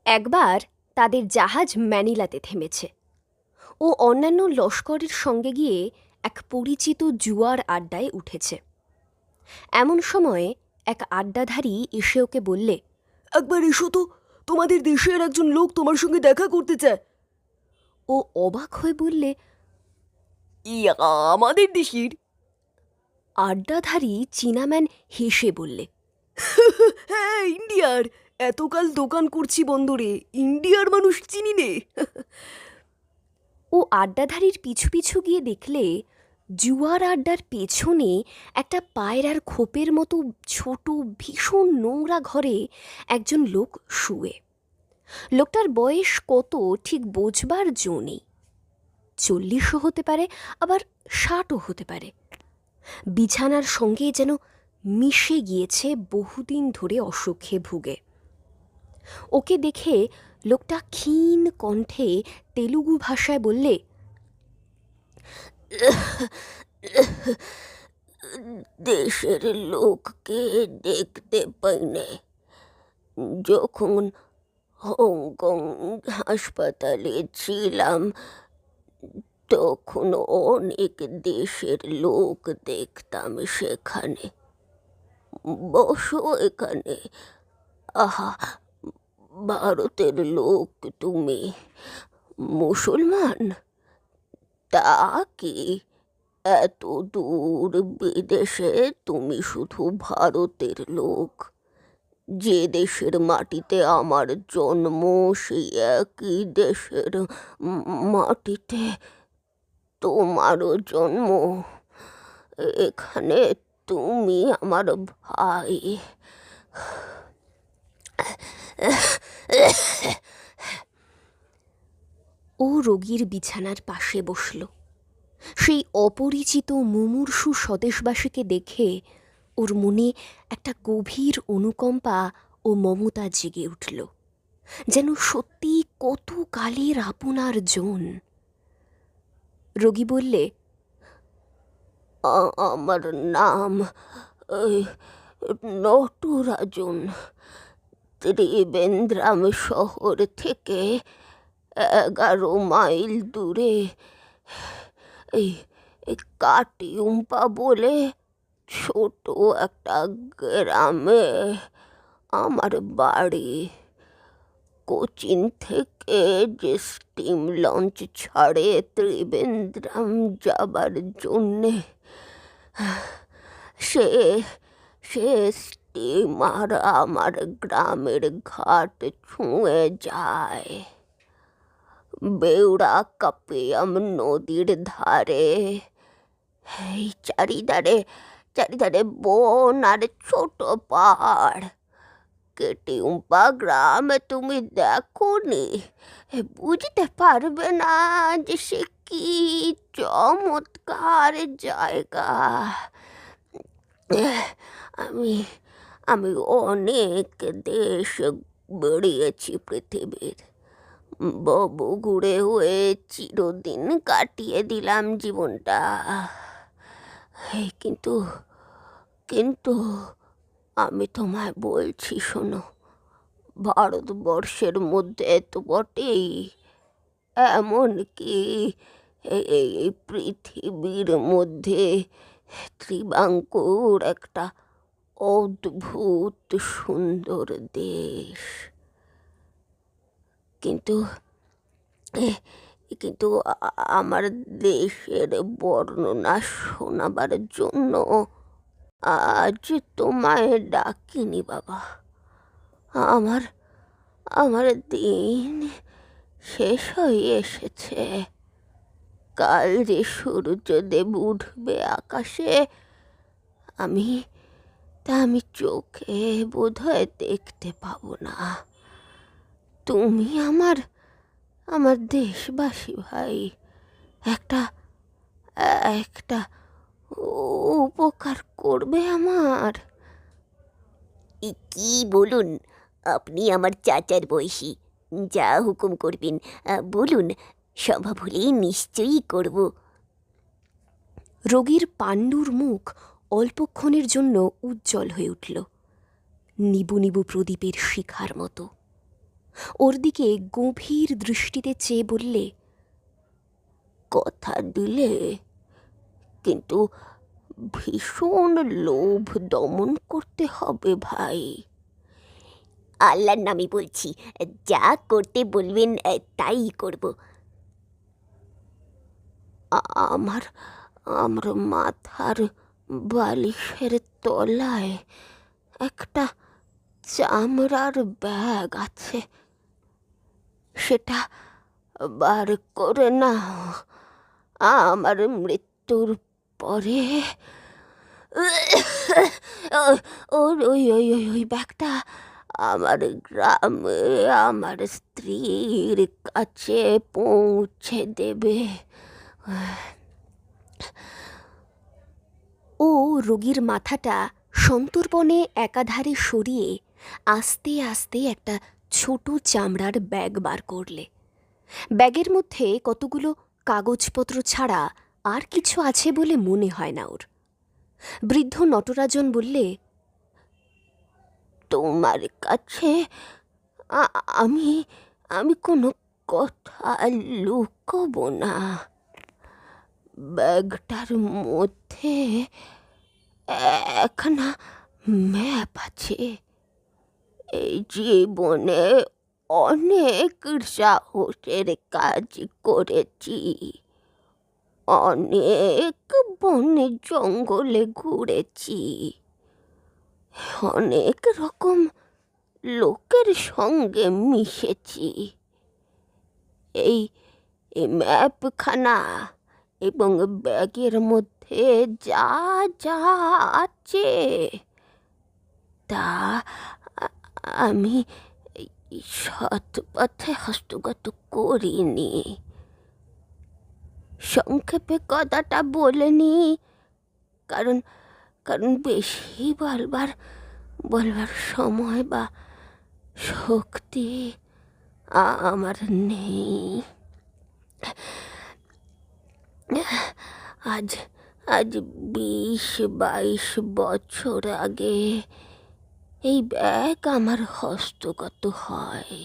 একবার তাদের জাহাজ ম্যানিলাতে থেমেছে। ও অন্যান্য লস্করের সঙ্গে গিয়ে এক পরিচিত জুয়ার আড্ডায় উঠেছে। এমন সময়ে এক আড্ডাধারী এসে ওকে বললে, একবার এসো তো, তোমাদের দেশের একজন লোক তোমার সঙ্গে দেখা করতে চায়। ও অবাক হয়ে বললে, ইয়া, আমাদের দেশের? আড্ডাধারী চীনাম্যান হেসে বললে, হ্যাঁ, ইন্ডিয়ার। এতকাল দোকান করছি বন্দরে, ইন্ডিয়ার মানুষ চিনি নে। ও আড্ডাধারীর পিছু পিছু গিয়ে দেখলে জুয়ার আড্ডার পেছনে একটা পায়রার খোপের মতো ছোট ভীষণ নোংরা ঘরে একজন লোক শুয়ে। লোকটার বয়স কত ঠিক বোঝবার জো নেই। 40ও হতে পারে, আবার 60ও হতে পারে। বিছানার সঙ্গে যেন মিশে গিয়েছে বহুদিন ধরে অসুখে ভুগে। ওকে দেখে লোকটা ক্ষীণ কণ্ঠে তেলুগু ভাষায় বললে, দেশের লোককে দেখতে পাইনে। যখন হংকং হাসপাতালে ছিলাম তখন অনেক দেশের লোক দেখতাম সেখানে। বসো এখানে। আহা, ভারতের লোক তুমি? মুসলমান? তা কি এত দূর বিদেশে তুমি শুধু ভারতের লোক? যে দেশের মাটিতে আমার জন্ম সেই একই দেশের মাটিতে তোমারও জন্ম। এখানে তুমি আমার ভাই। ও রোগীর বিছানার পাশে বসল। সেই অপরিচিত মুমূর্ষু স্বদেশবাসীকে দেখে ওর মনে একটা গভীর অনুকম্পা ও মমতা জেগে উঠল, যেন সত্যি কত কালের আপনার জন। রোগী বললে, আমার নাম নটরাজন। ত্রিবেন্দ্রাম শহর থেকে 11 মাইল দূরে এই কাটিউম্পা বলে ছোট একটা গ্রামে আমার বাড়ি। কোচিন থেকে যে স্টিম লঞ্চ ছাড়ে ত্রিবেন্দ্রাম যাবার জন্যে, সে সে স্টিমার আমার গ্রামের ঘাট ছুঁয়ে যায়। বেউড়া কাপিয়াম নদীর ধারে। এই চারিধারে চারিধারে বন আর ছোট পাহাড়। কেটিউম্পা গ্রাম তুমি দেখোনি, বুঝতে পারবে না যে সে কি চমৎকার জায়গা। আমি আমি অনেক দেশ বেরিয়েছি পৃথিবীর। বহু ঘুরে হয়ে চিরদিন কাটিয়ে দিলাম জীবনটা। কিন্তু কিন্তু আমি তোমায় বলছি, শোনো, ভারতবর্ষের মধ্যে তো বটেই, এমনকি এই পৃথিবীর মধ্যে ত্রিবাঙ্কুর একটা অদ্ভুত সুন্দর দেশ। কিন্তু কিন্তু আমার দেশের বর্ণনা শোনাবার জন্য আজ তোমায় ডাকিনি বাবা। আমার আমার দিন শেষ হয়ে এসেছে। কাল যে সূর্যদেব উঠবে আকাশে, আমি চোখে বোধহয় দেখতে পাবো না। তুমি আমার দেশবাসী ভাই, একটা একটা উপকার করবে আমার? কি বলুন, আপনি আমার চাচার বয়সী, যা হুকুম করবেন বলুন, সম্ভব হলেই নিশ্চয়ই করব। রোগীর পাণ্ডুর মুখ অল্পক্ষণের জন্য উজ্জ্বল হয়ে উঠল, নিবু নিবু প্রদীপের শিখার মতো। ওর দিকে গভীর দৃষ্টিতে চেয়ে বললে, কথা দিলে, কিন্তু ভীষণ লোভ দমন করতে হবে ভাই। আল্লাহর নামই বলছি, যা করতে বলবেন তাই করব। আমার আমার মাথার বালিশের তলায় একটা চামড়ার ব্যাগ আছে, সেটা বার করে নাও। আমার মৃত্যুর পরে ওই ওই ওই ওই ওই ব্যাগটা আমার গ্রামে আমার স্ত্রীর কাছে পৌঁছে দেবে। ও রোগীর মাথাটা সন্তর্পণে একাধারে সরিয়ে আস্তে আস্তে একটা ছোট চামড়ার ব্যাগ বার করলে। ব্যাগের মধ্যে কতগুলো কাগজপত্র ছাড়া আর কিছু আছে বলে মনে হয় না ওর। বৃদ্ধ নটরাজন বললে, তোমার কাছে আমি আমি কোনো কথা লুকোবো না। ব্যাগটার মধ্যে একখানা ম্যাপ আছে। এই জীবনে অনেক সাহসের কাজ করেছি, অনেক বনে জঙ্গলে ঘুরেছি, অনেক রকম লোকের সঙ্গে মিশেছি। এই ম্যাপখানা এবং ব্যাগের মধ্যে যা যা আছে তা আমি সৎ পথে হস্তগত করিনি। সংক্ষেপে কথাটা বলেনি, কারণ কারণ বেশি বলবার সময় বা শক্তি আমার নেই। আজ আজ 20-22 বছর আগে এই ব্যাগ আমার হস্তগত হয়।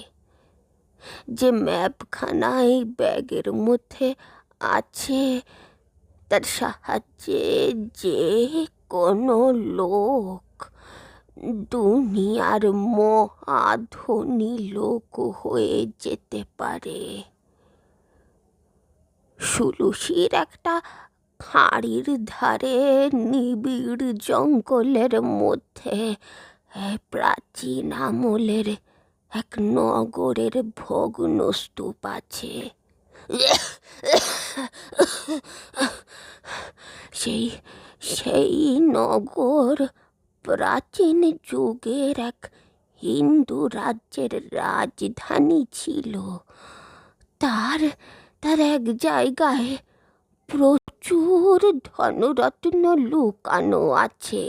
যে ম্যাপখানা এই ব্যাগের মধ্যে আছে, তার সাহায্যে যে কোনো লোক দুনিয়ার মহাধনী লোক হয়ে যেতে পারে। সুলুশির একটা খাঁড়ির ধারে নিবিড় জঙ্গলের মধ্যে প্রাচীন আমলের এক নগরের ভগ্ন স্তূপ আছে। সেই সেই নগর প্রাচীন যুগের এক হিন্দু রাজ্যের রাজধানী ছিল। তার তার এক জায়গায় প্রচুর ধনরত্ন লুকানো আছে।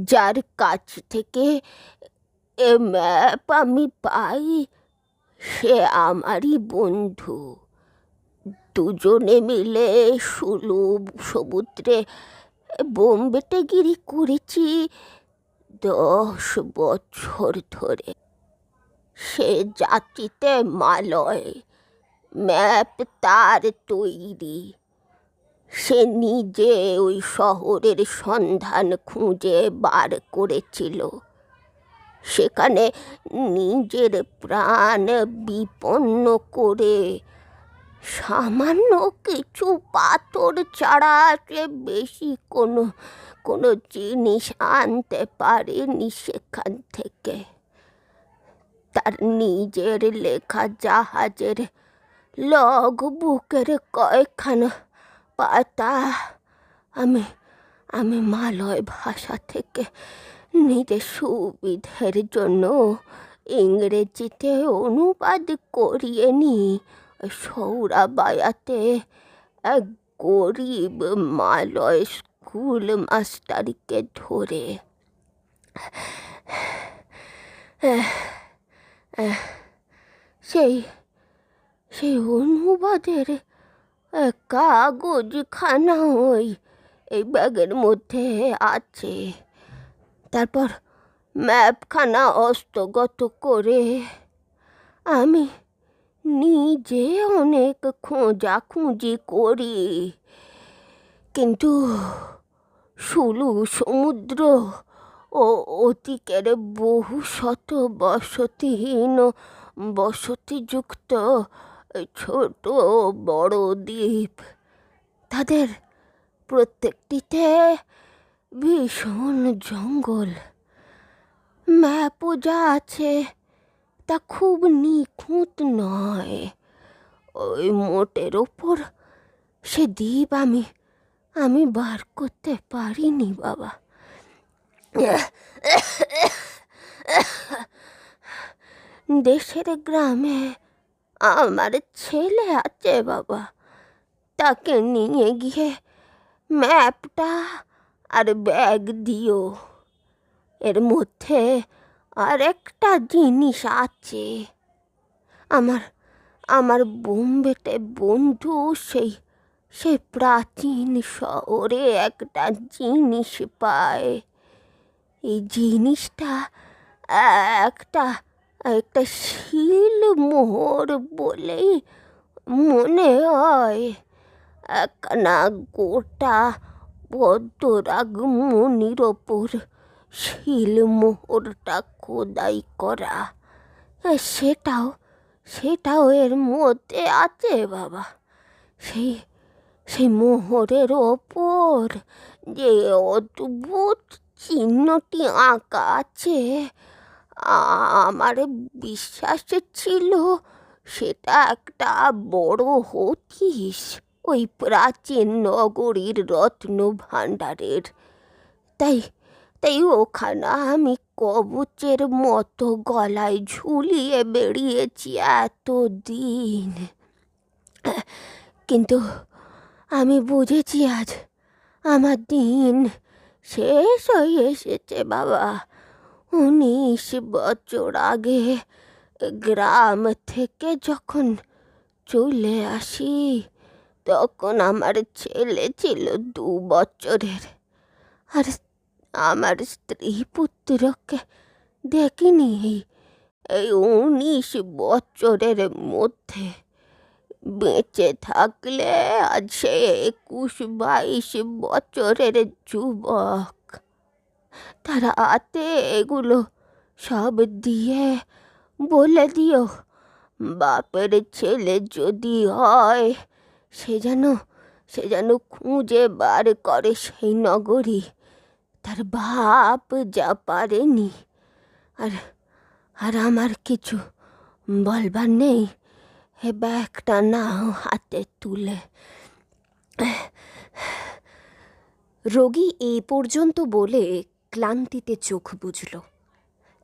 যার কাছ থেকে এ ম্যাপ আমি পাই সে আমারই বন্ধু। দুজনে মিলে সমুদ্রে বোম্বেটেগিরি করেছি 10 বছর ধরে। সে জাতিতে মালয়, ম্যাপ তার তৈরি। সে নিজে ওই শহরের সন্ধান খুঁজে বার করেছিল। সেখানে নিজের প্রাণ বিপন্ন করে সামান্য কিছু পাথর ছাড়া সে বেশি কোনো জিনিস আনতে পারেনি সেখান থেকে। তার নিজের লেখা জাহাজের লগ বুকের কয়েকখানা পাতা আমি মালয় ভাষা থেকে নিজের সুবিধের জন্য ইংরেজিতে অনুবাদ করিয়ে নি সৌরাবায়াতে এক গরিব মালয় স্কুল মাস্টারকে ধরে। সেই অনুবাদের কাগজখানা এই ব্যাগের মধ্যে আছে। তারপর ম্যাপখানা হস্তগত করে আমি নিজে অনেক খোঁজাখুঁজি করি, কিন্তু সুলু সমুদ্র ও অতিকের বহু শত বসতিহীন বসতিযুক্ত ছোট বড় দ্বীপ, তাদের প্রত্যেকটিতে ভীষণ জঙ্গল। ম্যাপও যা আছে তা খুব নিখুঁত নয়। ওই মোটের ওপর সে দ্বীপ আমি বার করতে পারিনি বাবা। দেশের গ্রামে আমার ছেলে আছে বাবা, তাকে নিয়ে গিয়ে ম্যাপটা আর ব্যাগ দিও। এর মধ্যে আর একটা জিনিস আছে, আমার বোম্বেতে বন্ধু সেই প্রাচীন শহরে একটা জিনিস পায়। এই জিনিসটা একটা একটা শিলমোহর বলেই মনে হয়। একখানা গোটা পদ্মরাগমণির ওপর শিলমোহরটা খোদাই করা। সেটাও এর মধ্যে আছে বাবা। সেই মোহরের ওপর যে অদ্ভুত চিহ্নটি আঁকা আছে, আমার বিশ্বাস ছিল সেটা একটা বড় হতিস ওই প্রাচীন নগরীর রত্ন ভাণ্ডারের। তাই ওখানে আমি কবচের মতো গলায় ঝুলিয়ে বেরিয়েছি এতদিন, কিন্তু আমি বুঝেছি আজ আমার দিন শেষ হয়ে এসেছে বাবা। 19 বছর আগে গ্রাম থেকে যখন চলে আসি, তখন আমার ছেলে ছিল 2 বছরের, আর আমার স্ত্রী পুত্রকে দেখিনি এই 19 বছরের মধ্যে। বেঁচে থাকলে আজ সে 21-22 বছরের যুবক। তার হাতে এগুলো সব দিয়ে বলে দিও, বাপের ছেলে যদি হয় সে যেন খুঁজে বার করে সেই নগরী, তার বাপ যা পারেনি। আর আমার কিছু বলবার নেই। এ ব্যাগটা নাও হাতে তুলে। রোগী এই পর্যন্ত বলে ক্লান্তিতে চোখ বুজল।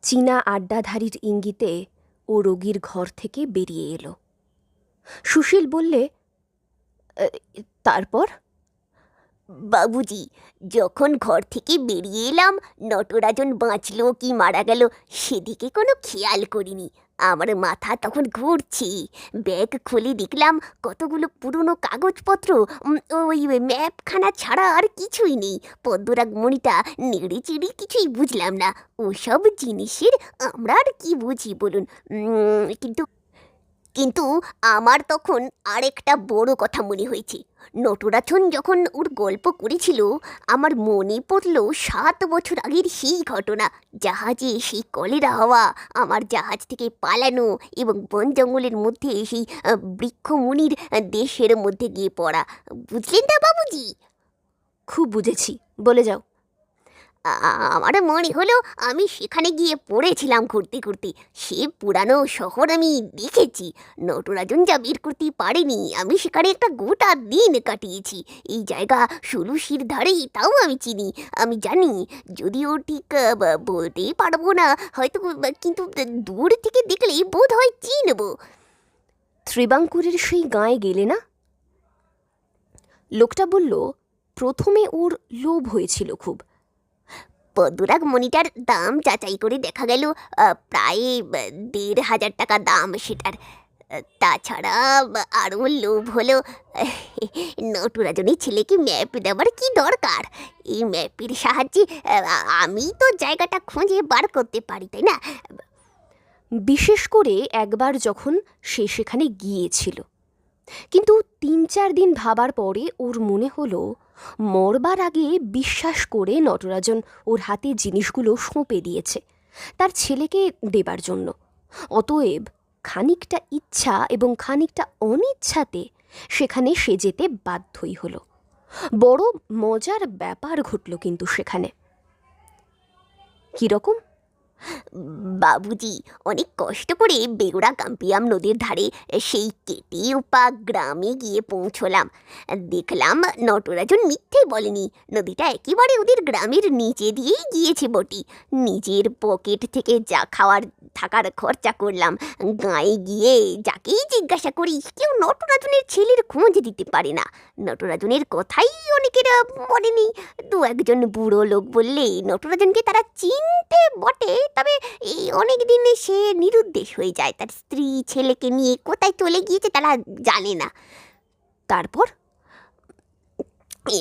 চীনা আড্ডাধারীর ইঙ্গিতে ও রোগীর ঘর থেকে বেরিয়ে এলো। সুশীল বললে, তারপর? বাবুজি, যখন ঘর থেকে বেরিয়ে এলাম, নটরাজন বাঁচলো কি মারা গেল সেদিকে কোনো খেয়াল করিনি। আমার মাথা তখন ঘুরছে। ব্যাগ খুলে দেখলাম কতগুলো পুরনো কাগজপত্র, ওই ম্যাপখানা ছাড়া আর কিছুই নেই। পদ্মরাগমণিটা নেড়ে চেড়ে কিছুই বুঝলাম না। ওসব জিনিসের আমরা আর কি বুঝি বলুন। কিন্তু আমার তখন আরেকটা বড় কথা মনে হয়েছে। নটরাজন যখন ওর গল্প করেছিল, আমার মনে পড়ল 7 বছর আগের সেই ঘটনা। জাহাজে সেই কলেরা হওয়া, আমার জাহাজ থেকে পালানো এবং বন জঙ্গলের মধ্যে সেই বৃক্ষমুনির দেশের মধ্যে গিয়ে পড়া। বুঝলেন না বাবুজি? খুব বুঝেছি, বলে যাও। আমার মনে হলো আমি সেখানে গিয়ে পড়েছিলাম ঘুরতে ঘুরতে। সে পুরানো শহর আমি দেখেছি। নটরাজন যা বের করতে পারেনি, আমি সেখানে একটা গোটা দিন কাটিয়েছি। এই জায়গা সুলুশির ধারেই, তাও আমি চিনি, আমি জানি। যদিও ঠিক বলতেই পারবো না হয়তো, কিন্তু দূর থেকে দেখলেই বোধ হয় চিনব। ত্রিবাঙ্কুরের সেই গাঁয়ে গেলে না? লোকটা বলল, প্রথমে ওর লোভ হয়েছিল খুব। পদ্মরাগমণিটার দাম যাচাই করে দেখা গেল প্রায় 1,500 টাকা দাম সেটার। তাছাড়া আরও লোভ হলো, নটরাজনের ছেলেকে ম্যাপ দেওয়ার কি দরকার? এই ম্যাপের সাহায্যে আমি তো জায়গাটা খুঁজে বার করতে পারি, তাই না? বিশেষ করে একবার যখন সে সেখানে গিয়েছিল। কিন্তু ৩-৪ দিন ভাবার পরে ওর মনে হলো মরবার আগে বিশ্বাস করে নটরাজন ওর হাতে জিনিসগুলো সঁপে দিয়েছে তার ছেলেকে দেবার জন্য। অতএব খানিকটা ইচ্ছা এবং খানিকটা অনিচ্ছাতে সেখানে সে যেতে বাধ্যই হলো। বড় মজার ব্যাপার ঘটল কিন্তু সেখানে। কীরকম? বাবুজি, অনেক কষ্ট করে বেগুড়া গাম্পিয়াম নদীর ধারে সেই কেটিউপা গ্রামে গিয়ে পৌঁছলাম। দেখলাম নটরাজন মিথ্যে বলেনি, নদীটা একেবারে ওদের গ্রামের নিচে দিয়েই গিয়েছে বটি। নিজের পকেট থেকে যা খাওয়ার থাকার খরচা করলাম। গাঁয়ে গিয়ে যাকেই জিজ্ঞাসা করি কেউ নটরাজনের ছেলের খোঁজ দিতে পারে না। নটরাজনের কথাই অনেকের মনে নেই। ২-১জন বুড়ো লোক বললে নটরাজনকে তারা চিনতে বটে, তবে এই অনেক দিনে সে নিরুদ্দেশ হয়ে যায়। তার স্ত্রী ছেলেকে নিয়ে কোথায় চলে গিয়েছে তারা জানে না। তারপর এ